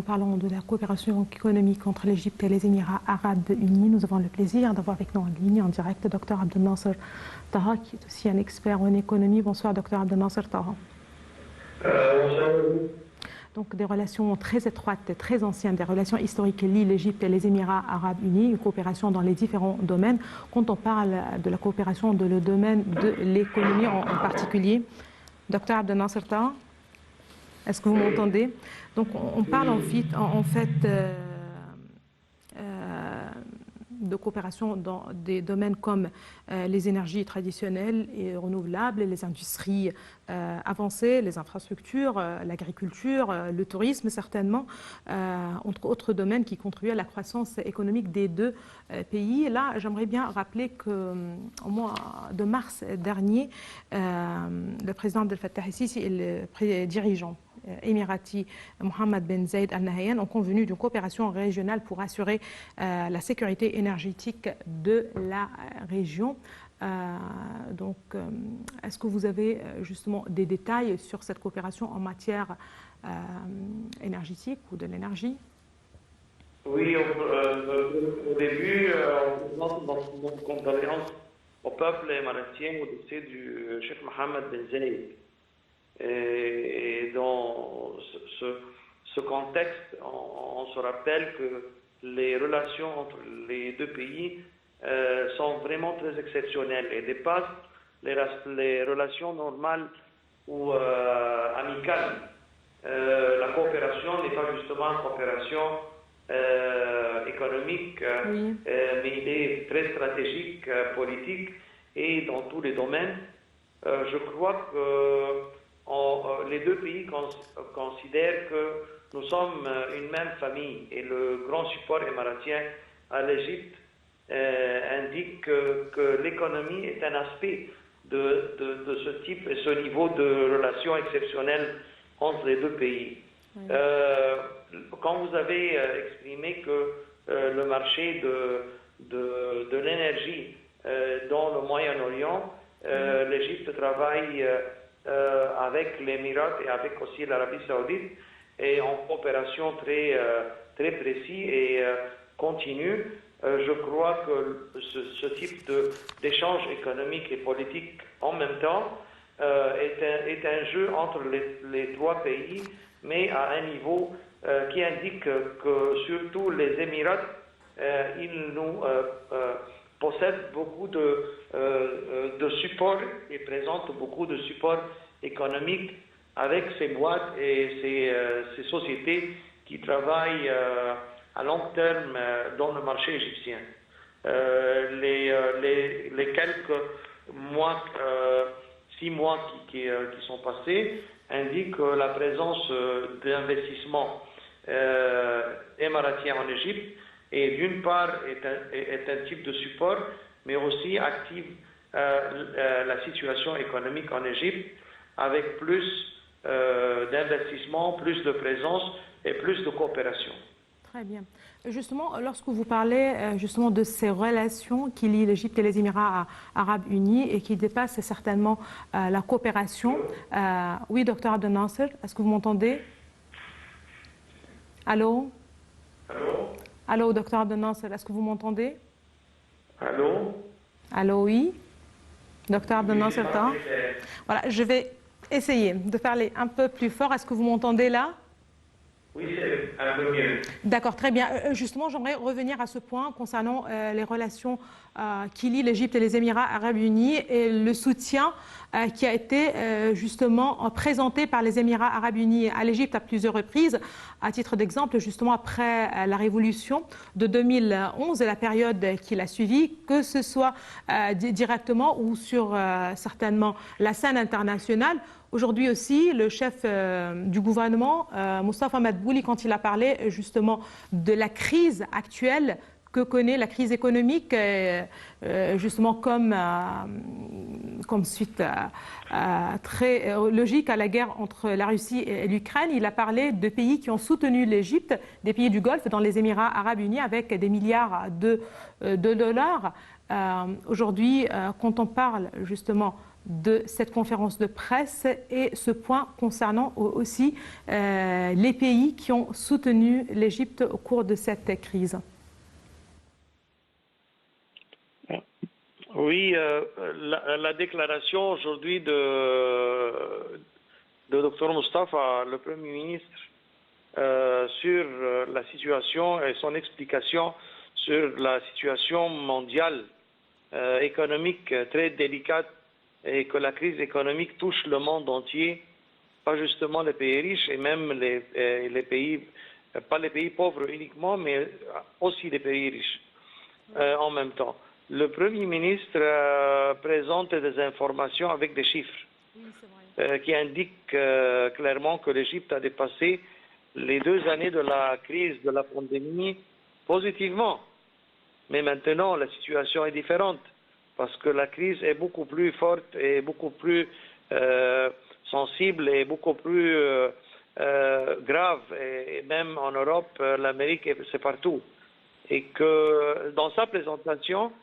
parlons de la coopération économique entre l'Égypte et les Émirats arabes unis. Nous avons le plaisir d'avoir avec nous en ligne, en direct, le Dr Abdel Nasser Taha, qui est aussi un expert en économie. Bonsoir, Dr Abdel Nasser Taha. Donc des relations très étroites et très anciennes, des relations historiques lient l'Égypte et les Émirats arabes unis, une coopération dans les différents domaines. Quand on parle de la coopération dans le domaine de l'économie en particulier, Dr Abdel Nasser Taha, est-ce que vous m'entendez? Donc on parle en fait de coopération dans des domaines comme les énergies traditionnelles et renouvelables, les industries avancées, les infrastructures, l'agriculture, le tourisme certainement, entre autres domaines qui contribuent à la croissance économique des deux pays. Et là, j'aimerais bien rappeler qu'au mois de mars dernier, le président Abdel Fattah el-Sisi et le dirigeant émirati Mohammed Ben Zayed Al Nahyan ont convenu d'une coopération régionale pour assurer la sécurité énergétique de la région. Donc, est-ce que vous avez justement des détails sur cette coopération en matière énergétique ou de l'énergie? Oui, au début, on présente notre condoléance au peuple émiratien au décès du chef Mohammed Ben Zayed. Et dans ce contexte, on se rappelle que les relations entre les deux pays sont vraiment très exceptionnelles et dépassent les relations normales ou amicales. La coopération n'est pas justement une coopération économique, oui, mais il est très stratégique, politique et dans tous les domaines. Je crois que les deux pays considèrent que nous sommes une même famille et le grand support émiratien à l'Égypte indique que l'économie est un aspect de ce type et ce niveau de relations exceptionnelles entre les deux pays. Oui. Quand vous avez exprimé que le marché de l'énergie dans le Moyen-Orient, l'Égypte travaille avec l'Émirat et avec aussi l'Arabie Saoudite et en coopération très précise et continue. Je crois que ce type d'échange économique et politique en même temps est un jeu entre les trois pays, mais à un niveau qui indique que surtout les Émirats, ils nous possèdent beaucoup de support et présentent beaucoup de support économique avec ces boîtes et ces sociétés qui travaillent à long terme dans le marché égyptien. Les quelques mois, 6 mois qui sont passés indiquent la présence d'investissements émiratiens en Égypte et d'une part est un type de support, mais aussi active la situation économique en Égypte avec plus d'investissement, plus de présence et plus de coopération. Très bien. Justement, lorsque vous parlez justement de ces relations qui lient l'Égypte et les Émirats arabes unis et qui dépassent certainement la coopération. Oui, docteur Abdel Nasser, est-ce que vous m'entendez? Allô? Allô? Allô, docteur Abdel Nasser, est-ce que vous m'entendez? Allô? Allô, oui? Docteur Abdel Nasser, voilà, je vais essayer de parler un peu plus fort. Est-ce que vous m'entendez là? Oui, c'est un peu mieux. D'accord, très bien. Justement, j'aimerais revenir à ce point concernant les relations qui lient l'Égypte et les Émirats arabes unis et le soutien qui a été justement présenté par les Émirats arabes unis à l'Égypte à plusieurs reprises. À titre d'exemple, justement après la révolution de 2011 et la période qui l'a suivie, que ce soit directement ou sur certainement la scène internationale. Aujourd'hui aussi, le chef du gouvernement, Moustapha Madbouli, quand il a parlé justement de la crise actuelle que connaît la crise économique, justement comme suite très logique à la guerre entre la Russie et l'Ukraine. Il a parlé de pays qui ont soutenu l'Égypte, des pays du Golfe, dans les Émirats arabes unis, avec des milliards de dollars. Aujourd'hui, quand on parle justement de cette conférence de presse et ce point concernant aussi les pays qui ont soutenu l'Égypte au cours de cette crise. Oui, la déclaration aujourd'hui de Dr Mustafa, le Premier ministre, sur la situation et son explication sur la situation mondiale économique très délicate et que la crise économique touche le monde entier, pas justement les pays riches et même les pays, pas les pays pauvres uniquement, mais aussi les pays riches en même temps. Le Premier ministre présente des informations avec des chiffres qui indiquent clairement que l'Égypte a dépassé les 2 années de la crise de la pandémie positivement. Mais maintenant, la situation est différente parce que la crise est beaucoup plus forte et beaucoup plus sensible et beaucoup plus grave. Et même en Europe, l'Amérique, c'est partout. Et que dans sa présentation,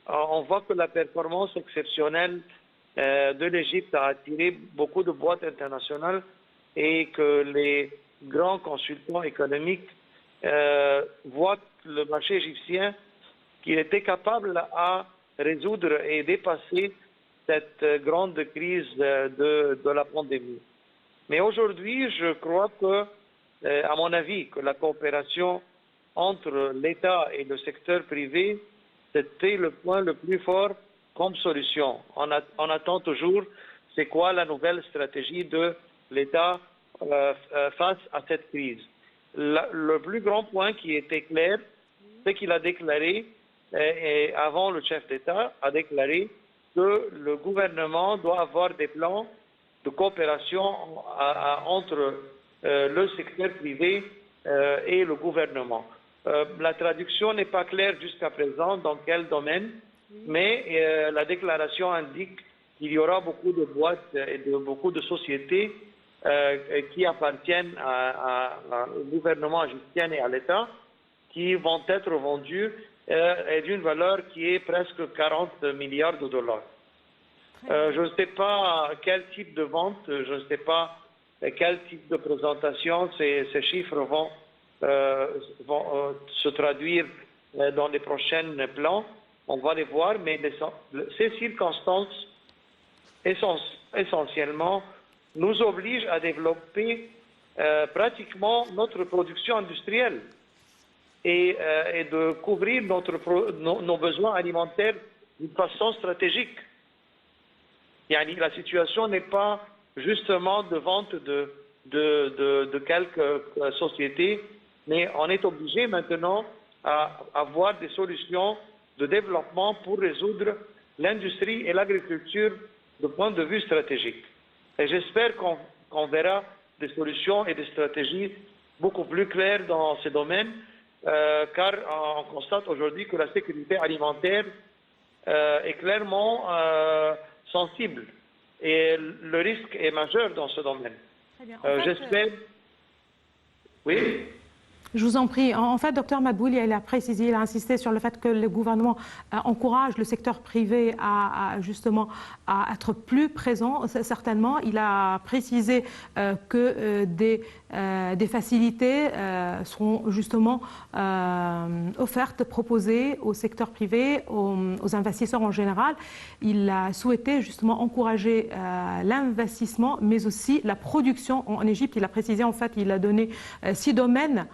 on voit que la performance exceptionnelle de l'Égypte a attiré beaucoup de boîtes internationales et que les grands consultants économiques voient le marché égyptien qu'il était capable à résoudre et dépasser cette grande crise de la pandémie. Mais aujourd'hui, je crois que, à mon avis, que la coopération entre l'État et le secteur privé, c'était le point le plus fort comme solution. On attend toujours, c'est quoi la nouvelle stratégie de l'État face à cette crise. Le plus grand point qui était clair, c'est qu'il a déclaré, et avant le chef d'État a déclaré que le gouvernement doit avoir des plans de coopération entre le secteur privé et le gouvernement. La traduction n'est pas claire jusqu'à présent dans quel domaine, mais la déclaration indique qu'il y aura beaucoup de boîtes et beaucoup de sociétés qui appartiennent au gouvernement égyptien et à l'État qui vont être vendues et d'une valeur qui est presque 40 milliards de dollars. Je ne sais pas quel type de vente, je ne sais pas quel type de présentation ces chiffres vont se traduire dans les prochains plans. On va les voir, mais ces circonstances essentiellement nous obligent à développer pratiquement notre production industrielle et de couvrir nos besoins alimentaires d'une façon stratégique. La situation n'est pas justement de vente de quelques sociétés, mais on est obligé maintenant à avoir des solutions de développement pour résoudre l'industrie et l'agriculture de point de vue stratégique. Et j'espère qu'on verra des solutions et des stratégies beaucoup plus claires dans ces domaines, car on constate aujourd'hui que la sécurité alimentaire est clairement sensible et le risque est majeur dans ce domaine. J'espère... Oui. Je vous en prie. En fait, Dr Madbouli, il a précisé, il a insisté sur le fait que le gouvernement encourage le secteur privé à justement à être plus présent. Certainement, il a précisé que des facilités seront justement offertes, proposées au secteur privé, aux investisseurs en général. Il a souhaité justement encourager l'investissement, mais aussi la production en Égypte. Il a précisé, en fait, il a donné 6 domaines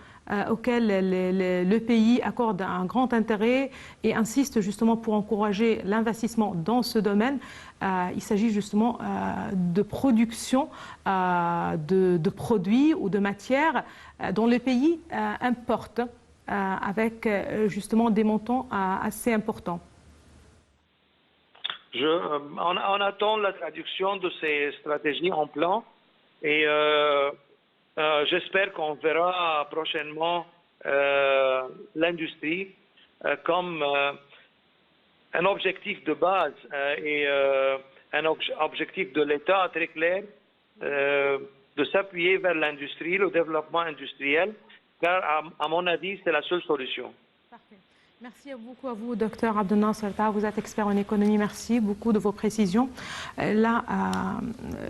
auquel le pays accorde un grand intérêt et insiste justement pour encourager l'investissement dans ce domaine. Il s'agit justement de production de produits ou de matières dont le pays importe avec justement des montants assez importants. On attend la traduction de ces stratégies en plan et j'espère qu'on verra prochainement l'industrie comme un objectif de base et un objectif de l'État très clair de s'appuyer vers l'industrie, le développement industriel, car à mon avis, c'est la seule solution. Parfait. Merci beaucoup à vous, docteur Abdelnasser Tah. Vous êtes expert en économie. Merci beaucoup de vos précisions. Là,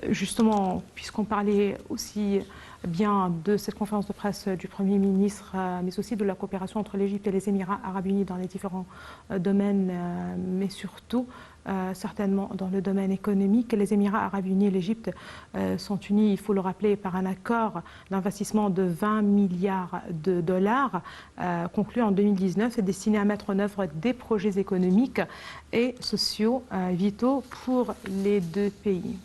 justement, puisqu'on parlait aussi bien de cette conférence de presse du Premier ministre, mais aussi de la coopération entre l'Égypte et les Émirats arabes unis dans les différents domaines, mais surtout certainement dans le domaine économique. Les Émirats arabes unis et l'Égypte sont unis, il faut le rappeler, par un accord d'investissement de 20 milliards de dollars conclu en 2019 et destiné à mettre en œuvre des projets économiques et sociaux vitaux pour les deux pays.